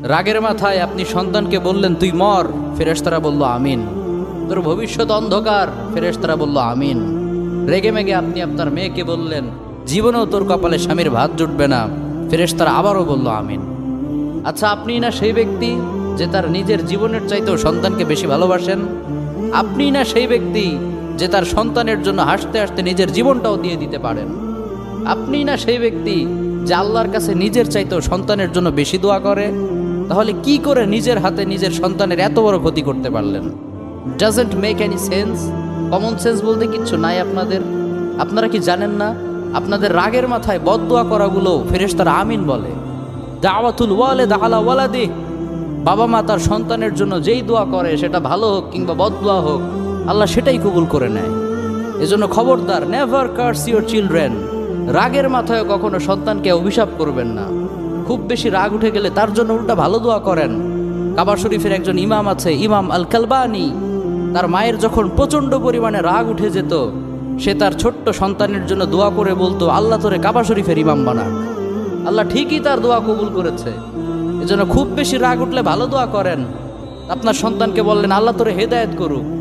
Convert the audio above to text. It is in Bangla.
রাগের মাথায় আপনি সন্তানকে বললেন তুই মর, ফেরেশতারা বলল আমিন। তোর ভবিষ্যৎ অন্ধকার, ফেরেশতারা বলল আমিন। রেগে মেগে আপনি আপনার মেয়েকে বললেন জীবনেও তোর কপালে স্বামীর ভাত জুটবে না, ফেরেশতারা আবারও বলল আমিন। আচ্ছা, আপনি না সেই ব্যক্তি যে তার নিজের জীবনের চাইতেও সন্তানকে বেশি ভালোবাসেন? আপনি না সেই ব্যক্তি যে তার সন্তানের জন্য হাসতে হাসতে নিজের জীবনটাও দিয়ে দিতে পারেন? আপনি না সেই ব্যক্তি যে আল্লাহর কাছে নিজের চাইতেও সন্তানের জন্য বেশি দোয়া করে? তাহলে কি করে নিজের হাতে নিজের সন্তানের এত বড় ক্ষতি করতে পারলেন? Doesn't make any sense. Common sense বলতে কিচ্ছু নাই আপনাদের? আপনারা কি জানেন না আপনাদের রাগের মাথায় বদদোয়া করাগুলো ফেরেশতারা আমিন বলে? দাওয়াতুল ওয়ালিদ আলা ওয়ালাদি, বাবা মা তার সন্তানের জন্য যেই দোয়া করে সেটা ভালো হোক কিংবা বদদোয়া হোক, আল্লাহ সেটাই কবুল করে নেয়। এজন্য খবরদার, নেভার কার্স ইউর চিলড্রেন। রাগের মাথায় কখনো সন্তানকে অভিশাপ করবেন না। খুব বেশি রাগ উঠে গেলে তার জন্য উল্টা ভালো দোয়া করেন। কাবা শরীফের একজন ইমাম আছে, ইমাম আল কালবানি। তার মায়ের যখন প্রচণ্ড পরিমাণে রাগ উঠে যেত, সে তার ছোট্ট সন্তানের জন্য দোয়া করে বলতো আল্লাহ তোরে কাবা শরীফের ইমাম বানাক। আল্লাহ ঠিকই তার দোয়া কবুল করেছে। এজন্য খুব বেশি রাগ উঠলে ভালো দোয়া করেন। আপনার সন্তানকে বললেন আল্লাহ তোরে হেদায়েত করুক।